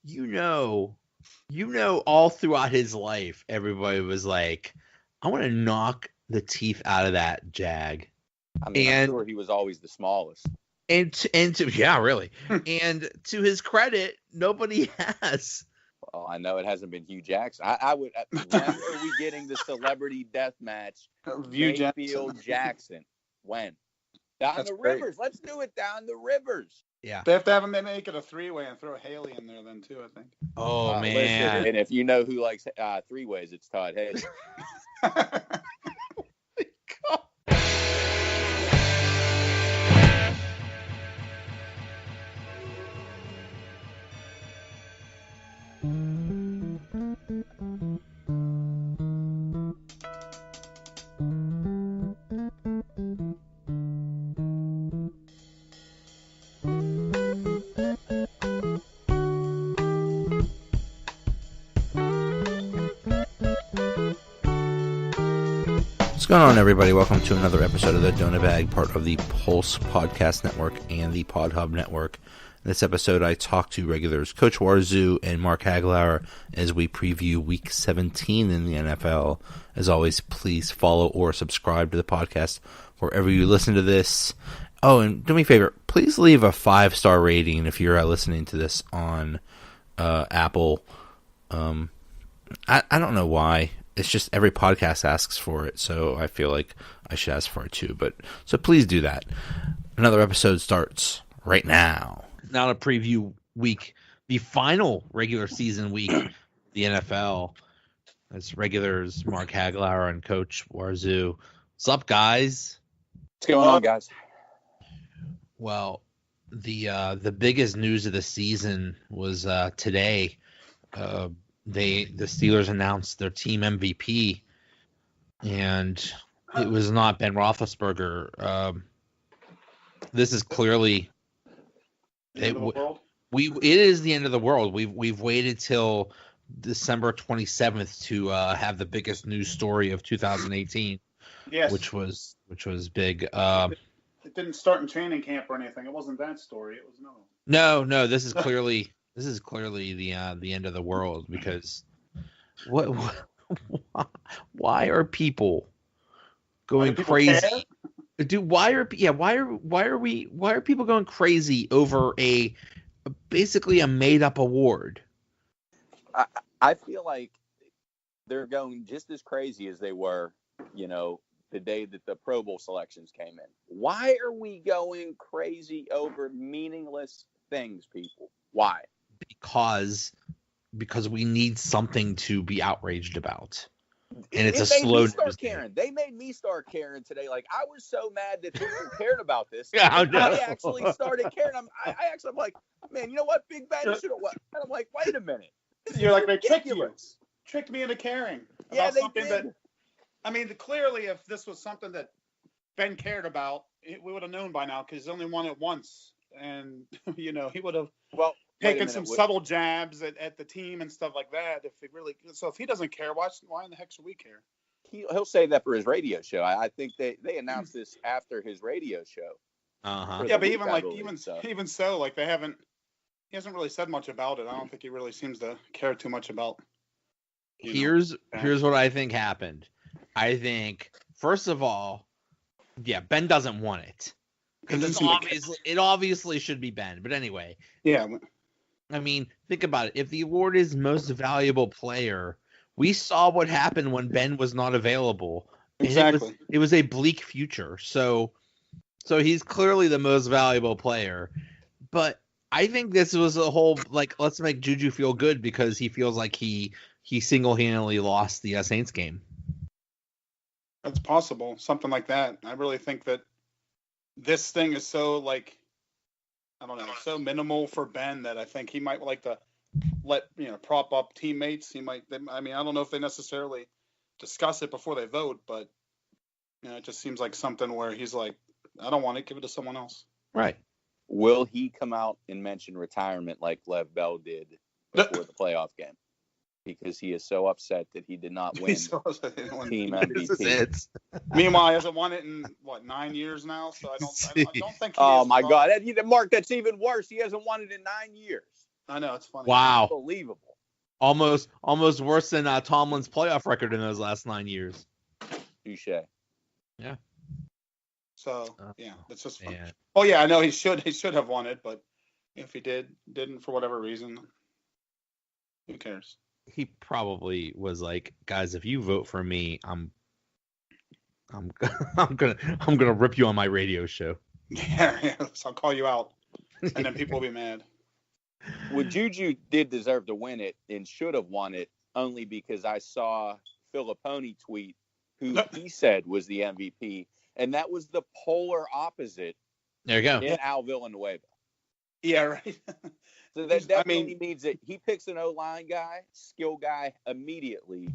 you know, all throughout his life, everybody was like, I want to knock the teeth out of that Jag. I mean, I'm sure he was always the smallest. Yeah, really. And to his credit, nobody has. Well, I know it hasn't been Hugh Jackson. I would. When are we getting the celebrity death match? Mayfield Jackson. When? Down the rivers. Let's do it down the rivers. Yeah. They have to have him make it a three-way and throw Haley in there then too, I think. Oh, man. Listen, and if you know who likes three-ways, it's Todd Haley. What's going on, everybody? Welcome to another episode of the Donut Bag, part of the Pulse Podcast Network and the Pod Hub Network. In this episode, I talk to regulars Coach Warzu and Mark Hagelauer as we preview Week 17 in the NFL. As always, please follow or subscribe to the podcast wherever you listen to this. Oh, and do me a favor, please leave a 5-star rating if you're listening to this on Apple. I don't know why. It's just every podcast asks for it, so I feel like I should ask for it too. But so please do that. Another episode starts right now. Now to preview week, the final regular season week, the NFL. It's regulars Mark Hagelauer and Coach Warzu. What's up, guys? What's going on, guys? Well, the biggest news of the season was today. The Steelers announced their team MVP, and it was not Ben Roethlisberger. This is clearly it is the end of the world. We've waited till December 27th to have the biggest news story of 2018. Yes, which was big. It didn't start in training camp or anything. It wasn't that story. It was no. This is clearly. This is clearly the end of the world, because why are people going crazy? Dude, why are people going crazy over basically a made up award? I feel like they're going just as crazy as they were, the day that the Pro Bowl selections came in. Why are we going crazy over meaningless things, people? Why? Because we need something to be outraged about, and it's a slow news. They made me start caring today. Like, I was so mad that people cared about this. Yeah, I actually started caring. I'm like, man, you know what? Big Ben should have won. And I'm like, wait a minute. You're like, they tricked me into caring about something did. that. I mean, clearly, if this was something that Ben cared about, we would have known by now, because he's only won it once, and he would have. Well. Taking some subtle jabs at the team and stuff like that. If he doesn't care, why in the heck should we care? He'll say that for his radio show. I think they announced this after his radio show. Yeah, but even so, they haven't. He hasn't really said much about it. I don't think he really seems to care too much about. Here's what I think happened. I think, first of all, Ben doesn't want it, because it obviously should be Ben. But anyway. Yeah. I mean, think about it. If the award is most valuable player, we saw what happened when Ben was not available. Exactly. It was a bleak future. So he's clearly the most valuable player. But I think this was a whole, let's make Juju feel good, because he feels like he single-handedly lost the Saints game. That's possible. Something like that. I really think that this thing is so, I don't know, so minimal for Ben that I think he might like to let, prop up teammates. I don't know if they necessarily discuss it before they vote, but, it just seems like something where he's like, I don't want it, give it to someone else. Right. Will he come out and mention retirement like Lev Bell did before the playoff game? Because he is so upset that he did not win team MVP. Meanwhile, he hasn't won it in 9 years now. So I don't think. Oh my God, Mark, that's even worse. He hasn't won it in 9 years. I know, it's funny. Wow. Unbelievable. Almost worse than Tomlin's playoff record in those last 9 years. Touche. Yeah. So yeah, that's just fun. Man. Oh yeah, I know he should have won it, but if he didn't for whatever reason, who cares? He probably was like, guys, if you vote for me, I'm gonna rip you on my radio show. Yeah, so I'll call you out, and then people will be mad. Well, Juju did deserve to win it and should have won it only because I saw Filipponi tweet who he said was the MVP, and that was the polar opposite. There you go. In Al Villanueva. Yeah, right. So that definitely means that he picks an O-line guy, skill guy, immediately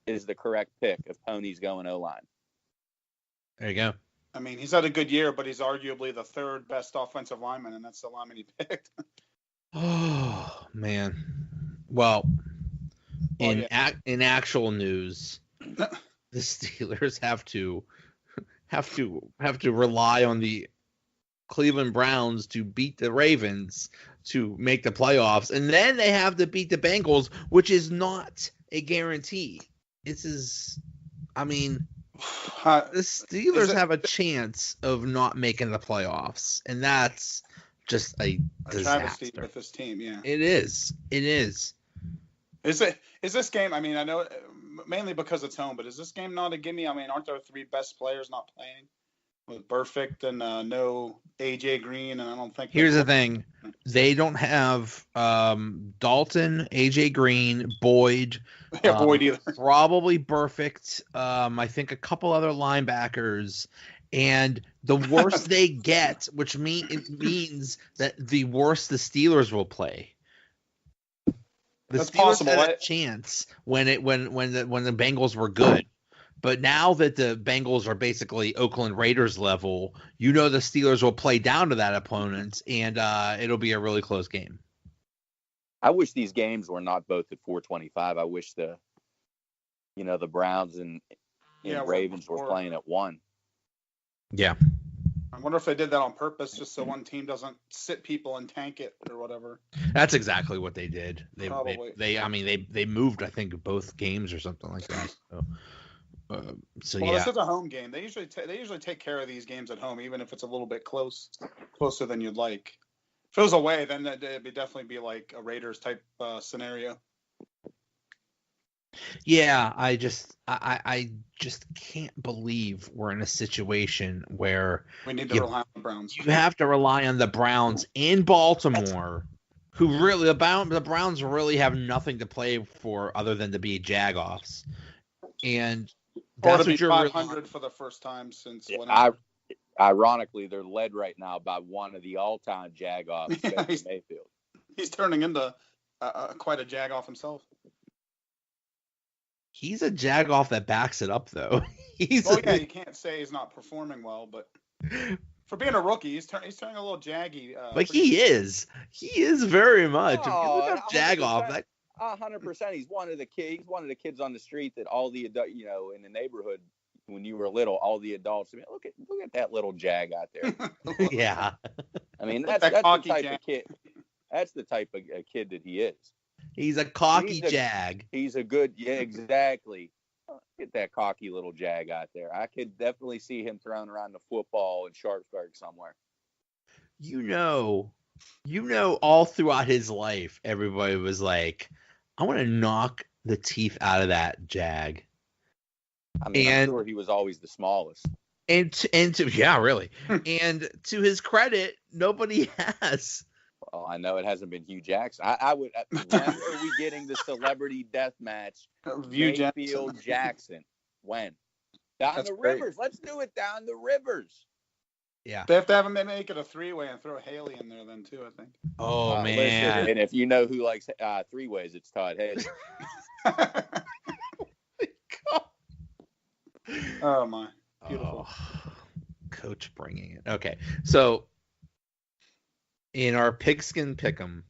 is the correct pick if Pony's going O-line. There you go. I mean, he's had a good year, but he's arguably the third best offensive lineman, and that's the lineman he picked. Oh man. Well, in actual news, the Steelers have to rely on the Cleveland Browns to beat the Ravens to make the playoffs, and then they have to beat the Bengals, which is not a guarantee. The Steelers have a chance of not making the playoffs, and that's just a travesty disaster with this team. Yeah, it is. Is this game? I mean, I know mainly because it's home, but is this game not a gimme? I mean, aren't there three best players not playing? With Perfect and no AJ Green, and I don't think. Here's the thing: they don't have Dalton, AJ Green, Boyd. Yeah, Boyd either. Probably Perfect. I think a couple other linebackers, and the worse they get, which means that the worse the Steelers will play. That's Steelers possible. Had a chance when the Bengals were good. But now that the Bengals are basically Oakland Raiders level, the Steelers will play down to that opponent, and it'll be a really close game. I wish these games were not both at 4:25. I wish the Browns and Ravens were playing at 1. Yeah. I wonder if they did that on purpose, just so one team doesn't sit people and tank it or whatever. That's exactly what they did. Probably. They moved, I think, both games or something like that. So This is a home game. They usually take care of these games at home, even if it's a little bit closer than you'd like. If it was away, then it'd definitely be like a Raiders type scenario. Yeah, I just can't believe we're in a situation where we need to rely on the Browns. You have to rely on the Browns in Baltimore, who really the Browns really have nothing to play for other than to be Jagoffs, and that's what you're 500 for the first time since whatever. Ironically, they're led right now by one of the all-time Jagoffs, Mayfield. He's turning into quite a Jagoff himself. He's a Jagoff that backs it up, though. You can't say he's not performing well, but for being a rookie, he's turning a little jaggy. But he is very much. If you look up Jagoff, 100%. He's one of the kids on the street that all the in the neighborhood when you were little, all the adults. I mean, look at that little jag out there. Yeah. I mean, that's the type of kid. That's the type of kid that he is. He's a cocky jag. He's a good, exactly. Get that cocky little jag out there. I could definitely see him throwing around the football in Sharpsburg somewhere. All throughout his life, everybody was like, I want to knock the teeth out of that jag. I mean, I'm sure he was always the smallest. Really. And to his credit, nobody has. Well, I know it hasn't been Hugh Jackson. I would. When are we getting the celebrity death match? Mayfield Jackson. When? Down the rivers. Let's do it down the rivers. Yeah. They have to have him make it a 3-way and throw Haley in there then too, I think. Oh man. And if you know who likes 3-ways, it's Todd Haley. Oh my. Beautiful. Coach bringing it. Okay. So in our pigskin pick'em,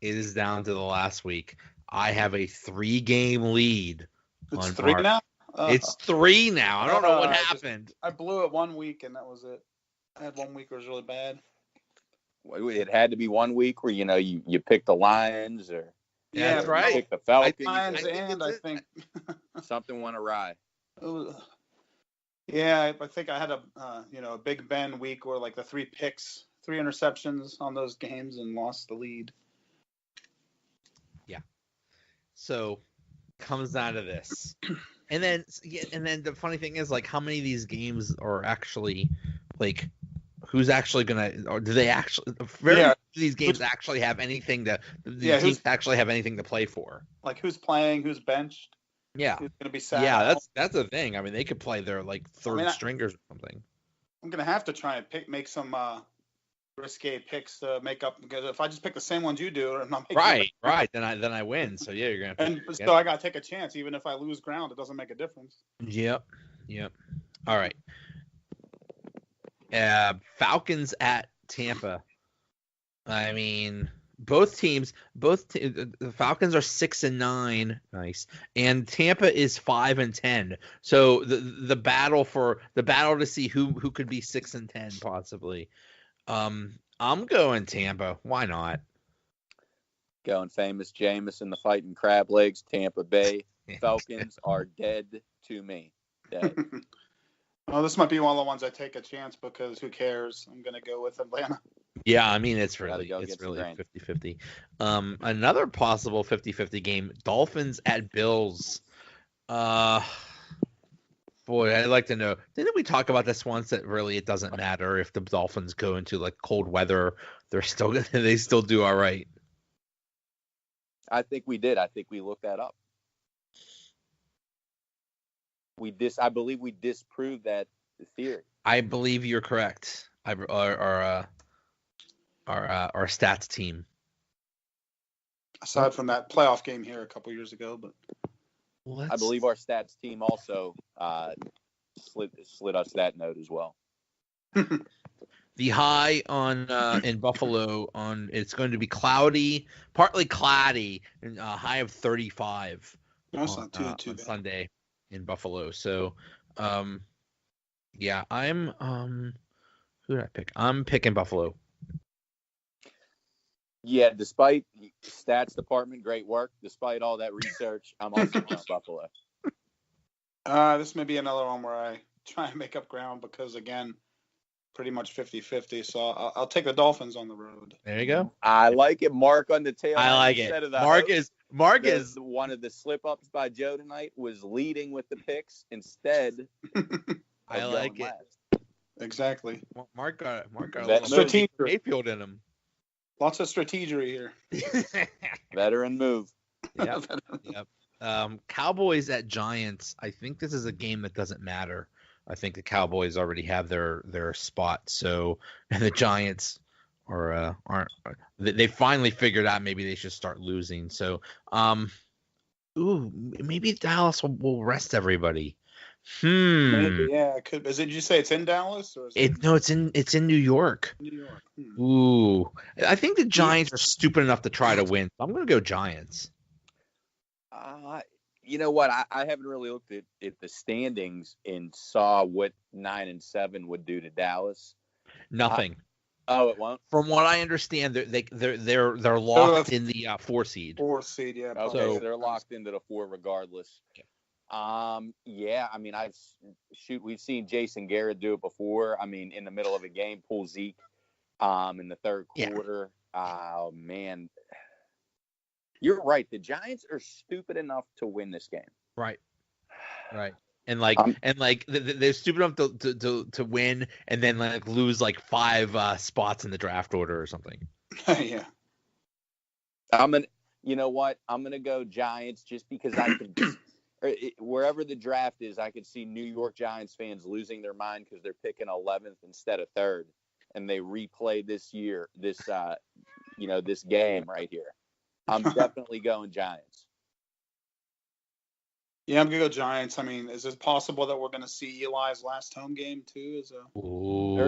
it is down to the last week. I have a 3-game lead. It's 3 now? It's 3 now. I don't know what happened. I blew it 1 week and that was it. I had 1 week that was really bad. It had to be 1 week where you pick the Lions or Yeah, that's or you right. pick the Falcons. Lions, think and it's I think something went awry. yeah, I think I had a Big Ben week where like the 3 picks, 3 interceptions on those games and lost the lead. So comes down to this. And then the funny thing is, like, how many of these games are actually, like, who's actually gonna, or do they actually? Very few of these games actually have anything to. These teams actually have anything to play for. Like who's playing, who's benched, Yeah, who's gonna be sat yeah. out. That's the thing. I mean, they could play their like third stringers or something. I'm gonna have to try and make some risque picks to make up, because if I just pick the same ones you do, I'm not making Right. Then I win. So yeah, you're gonna. And so I gotta take a chance, even if I lose ground, it doesn't make a difference. Yep. All right. Falcons at Tampa. I mean, the Falcons are 6-9, nice, and Tampa is 5-10. So the battle to see who could be 6-10 possibly. I'm going Tampa. Why not? Going famous Jameis and the fighting crab legs. Tampa Bay Falcons are dead to me. Dead. Well, this might be one of the ones I take a chance, because who cares? I'm gonna go with Atlanta. Yeah, I mean, it's really 50-50. Another possible 50-50 game, Dolphins at Bills. Boy, I'd like to know. Didn't we talk about this once, that really it doesn't matter if the Dolphins go into like cold weather, they still do all right. I think we did. I think we looked that up. I believe we disproved that theory. I believe you're correct. Our stats team. Aside from that playoff game here a couple years ago, but I believe our stats team also slid us that note as well. The high in Buffalo it's going to be cloudy, partly cloudy, and a high of 35 not too on bad. Sunday in Buffalo. So, yeah, I'm who did I pick? I'm picking Buffalo. Yeah, despite stats department, great work. Despite all that research, I'm also on Buffalo. This may be another one where I try and make up ground, because again, pretty much 50-50. So I'll take the Dolphins on the road. There you go. I like it. Mark on the tail. I like it. Mark is one of the slip ups by Joe tonight was leading with the picks instead. I like it. Last. Exactly. Mark got a little strategic Mayfield in him. Lots of strategery here. Veteran move. Yep. Cowboys at Giants. I think this is a game that doesn't matter. I think the Cowboys already have their spot. So, and the Giants they finally figured out maybe they should start losing. So, maybe Dallas will rest everybody. Maybe, yeah, it could. Did you say it's in Dallas, or is it? No, it's in New York. New York. Ooh, I think the Giants are stupid enough to try to win. So I'm going to go Giants. You know what? I haven't really looked at the standings and saw what 9-7 would do to Dallas. Nothing. It won't. From what I understand, they're locked in the 4 seed. 4 seed, yeah. Okay, so they're locked into the 4 regardless. Yeah. I mean, we've seen Jason Garrett do it before. I mean, in the middle of a game, pull Zeke, in the third quarter. Oh man. You're right. The Giants are stupid enough to win this game. Right. And they're stupid enough to win, and then like lose like 5 spots in the draft order or something. Yeah. You know what? I'm gonna go Giants just because I can. Wherever the draft is, I could see New York Giants fans losing their mind because they're picking 11th instead of 3rd, and they replay this game right here. I'm definitely going Giants. Yeah, I'm going to go Giants. I mean, is it possible that we're going to see Eli's last home game, too, as a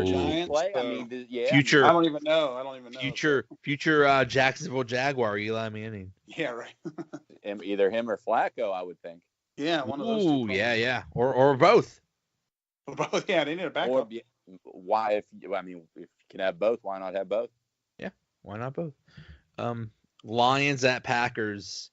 Giants? Play? I mean, future. I don't even know. Future Jacksonville Jaguar, Eli Manning. Yeah, right. Either him or Flacco, I would think. Yeah, one of those two. Yeah. Or both. Both, yeah, they need a backup. Why, if you can have both, why not have both? Why not both? Lions at Packers.